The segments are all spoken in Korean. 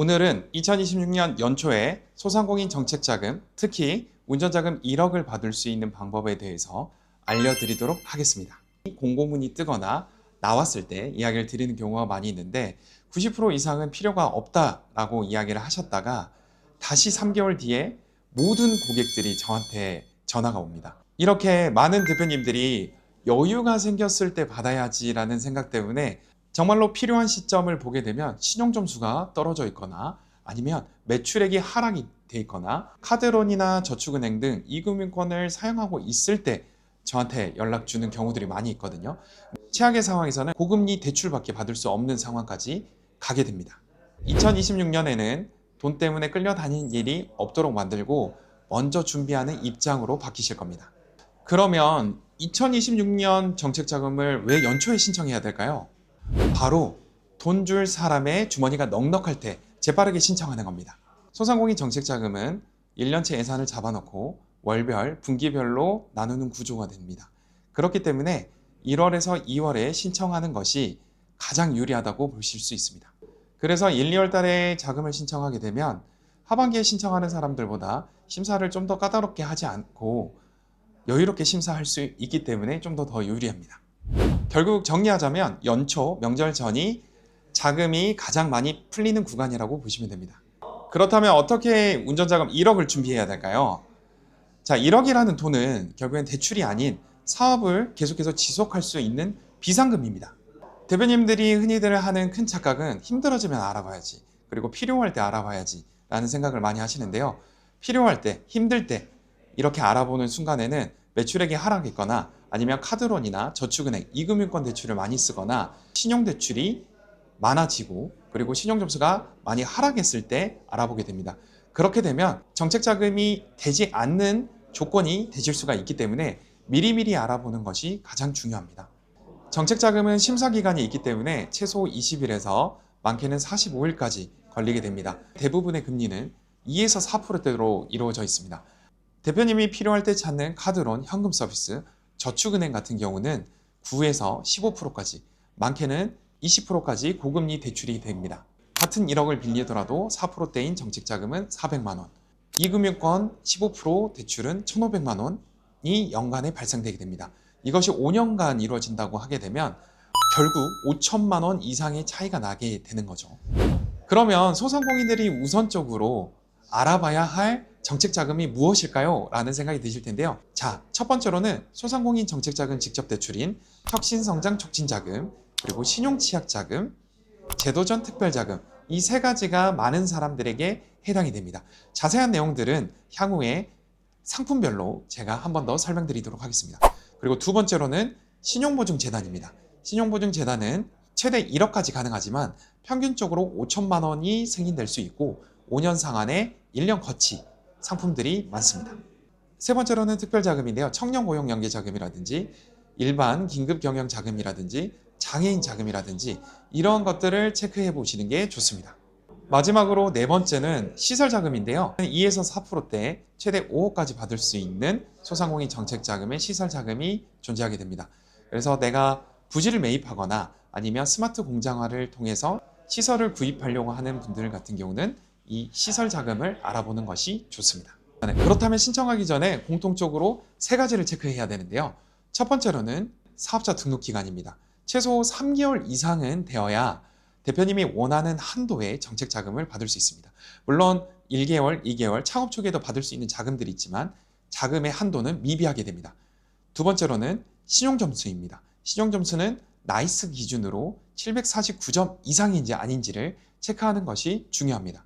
오늘은 2026년 연초에 소상공인 정책자금, 특히 운전자금 1억을 받을 수 있는 방법에 대해서 알려드리도록 하겠습니다. 공고문이 뜨거나 나왔을 때 이야기를 드리는 경우가 많이 있는데 90% 이상은 필요가 없다라고 이야기를 하셨다가 다시 3개월 뒤에 모든 고객들이 저한테 전화가 옵니다. 이렇게 많은 대표님들이 여유가 생겼을 때 받아야지라는 생각 때문에 정말로 필요한 시점을 보게 되면 신용점수가 떨어져 있거나 아니면 매출액이 하락이 돼 있거나 카드론이나 저축은행 등 이금융권을 사용하고 있을 때 저한테 연락 주는 경우들이 많이 있거든요. 최악의 상황에서는 고금리 대출밖에 받을 수 없는 상황까지 가게 됩니다. 2026년에는 돈 때문에 끌려다니는 일이 없도록 만들고 먼저 준비하는 입장으로 바뀌실 겁니다. 그러면 2026년 정책자금을 왜 연초에 신청해야 될까요? 바로 돈 줄 사람의 주머니가 넉넉할 때 재빠르게 신청하는 겁니다. 소상공인 정책자금은 1년치 예산을 잡아놓고 월별, 분기별로 나누는 구조가 됩니다. 그렇기 때문에 1월에서 2월에 신청하는 것이 가장 유리하다고 보실 수 있습니다. 그래서 1, 2월 달에 자금을 신청하게 되면 하반기에 신청하는 사람들보다 심사를 좀 더 까다롭게 하지 않고 여유롭게 심사할 수 있기 때문에 좀 더 유리합니다. 결국 정리하자면 연초, 명절 전이 자금이 가장 많이 풀리는 구간이라고 보시면 됩니다. 그렇다면 어떻게 운전자금 1억을 준비해야 될까요? 자, 1억이라는 돈은 결국엔 대출이 아닌 사업을 계속해서 지속할 수 있는 비상금입니다. 대표님들이 흔히들 하는 큰 착각은 힘들어지면 알아봐야지, 그리고 필요할 때 알아봐야지 라는 생각을 많이 하시는데요. 필요할 때, 힘들 때 이렇게 알아보는 순간에는 매출액이 하락했거나 아니면 카드론이나 저축은행, 이금융권 대출을 많이 쓰거나 신용대출이 많아지고 그리고 신용점수가 많이 하락했을 때 알아보게 됩니다. 그렇게 되면 정책자금이 되지 않는 조건이 되실 수가 있기 때문에 미리미리 알아보는 것이 가장 중요합니다. 정책자금은 심사기간이 있기 때문에 최소 20일에서 많게는 45일까지 걸리게 됩니다. 대부분의 금리는 2에서 4%대로 이루어져 있습니다. 대표님이 필요할 때 찾는 카드론, 현금 서비스, 저축은행 같은 경우는 9에서 15%까지, 많게는 20%까지 고금리 대출이 됩니다. 같은 1억을 빌리더라도 4%대인 정책자금은 400만 원, 이금융권 15% 대출은 1,500만 원이 연간에 발생되게 됩니다. 이것이 5년간 이루어진다고 하게 되면 결국 5천만 원 이상의 차이가 나게 되는 거죠. 그러면 소상공인들이 우선적으로 알아봐야 할 정책자금이 무엇일까요? 라는 생각이 드실 텐데요. 자, 첫 번째로는 소상공인 정책자금 직접대출인 혁신성장촉진자금, 그리고 신용취약자금, 제도전 특별자금, 이 세 가지가 많은 사람들에게 해당이 됩니다. 자세한 내용들은 향후에 상품별로 제가 한 번 더 설명드리도록 하겠습니다. 그리고 두 번째로는 신용보증재단입니다. 신용보증재단은 최대 1억까지 가능하지만 평균적으로 5천만 원이 승인될 수 있고 5년 상한의 1년 거치 상품들이 많습니다. 세 번째로는 특별자금인데요. 청년고용연계자금이라든지 일반 긴급경영자금이라든지 장애인자금이라든지 이런 것들을 체크해 보시는 게 좋습니다. 마지막으로 네 번째는 시설자금인데요. 2에서 4%대 최대 5억까지 받을 수 있는 소상공인 정책자금의 시설자금이 존재하게 됩니다. 그래서 내가 부지를 매입하거나 아니면 스마트 공장화를 통해서 시설을 구입하려고 하는 분들 같은 경우는 이 시설자금을 알아보는 것이 좋습니다. 그렇다면 신청하기 전에 공통적으로 세 가지를 체크해야 되는데요. 첫 번째로는 사업자 등록기간입니다. 최소 3개월 이상은 되어야 대표님이 원하는 한도의 정책자금을 받을 수 있습니다. 물론 1개월, 2개월, 창업 초기에도 받을 수 있는 자금들이 있지만 자금의 한도는 미비하게 됩니다. 두 번째로는 신용점수입니다. 신용점수는 나이스 기준으로 749점 이상인지 아닌지를 체크하는 것이 중요합니다.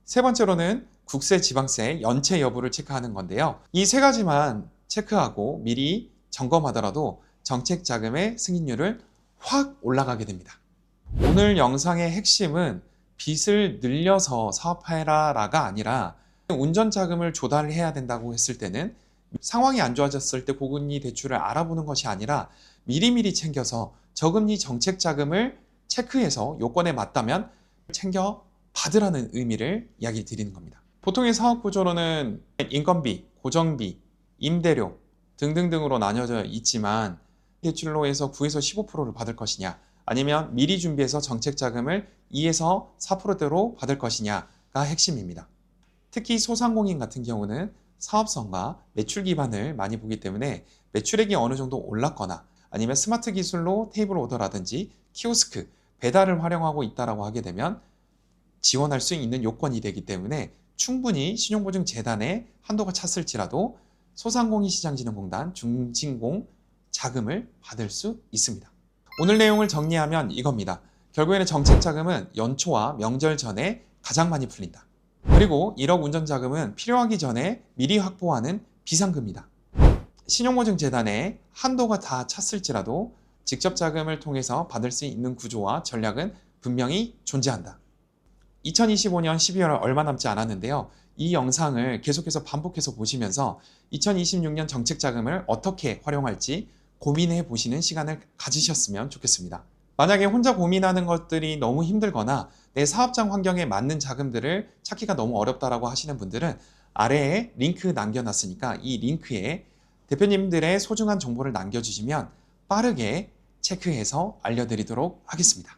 세 번째로는 국세, 지방세, 연체 여부를 체크하는 건데요. 이 세 가지만 체크하고 미리 점검하더라도 정책자금의 승인율을 확 올라가게 됩니다. 오늘 영상의 핵심은 빚을 늘려서 사업해라가 아니라 운전자금을 조달해야 된다고 했을 때는 상황이 안 좋아졌을 때 고금리 대출을 알아보는 것이 아니라 미리미리 챙겨서 저금리 정책자금을 체크해서 요건에 맞다면 챙겨 받으라는 의미를 이야기 드리는 겁니다. 보통의 사업 구조로는 인건비, 고정비, 임대료 등등등으로 나뉘어져 있지만 대출로 해서 9에서 15%를 받을 것이냐 아니면 미리 준비해서 정책 자금을 2에서 4%대로 받을 것이냐가 핵심입니다. 특히 소상공인 같은 경우는 사업성과 매출 기반을 많이 보기 때문에 매출액이 어느 정도 올랐거나 아니면 스마트 기술로 테이블 오더라든지 키오스크, 배달을 활용하고 있다고 하게 되면 지원할 수 있는 요건이 되기 때문에 충분히 신용보증재단에 한도가 찼을지라도 소상공인시장진흥공단 중진공 자금을 받을 수 있습니다. 오늘 내용을 정리하면 이겁니다. 결국에는 정책자금은 연초와 명절 전에 가장 많이 풀린다. 그리고 1억 운전자금은 필요하기 전에 미리 확보하는 비상금이다. 신용보증재단에 한도가 다 찼을지라도 직접 자금을 통해서 받을 수 있는 구조와 전략은 분명히 존재한다. 2025년 12월 얼마 남지 않았는데요. 이 영상을 계속해서 반복해서 보시면서 2026년 정책 자금을 어떻게 활용할지 고민해 보시는 시간을 가지셨으면 좋겠습니다. 만약에 혼자 고민하는 것들이 너무 힘들거나 내 사업장 환경에 맞는 자금들을 찾기가 너무 어렵다라고 하시는 분들은 아래에 링크 남겨놨으니까 이 링크에 대표님들의 소중한 정보를 남겨주시면 빠르게 체크해서 알려드리도록 하겠습니다.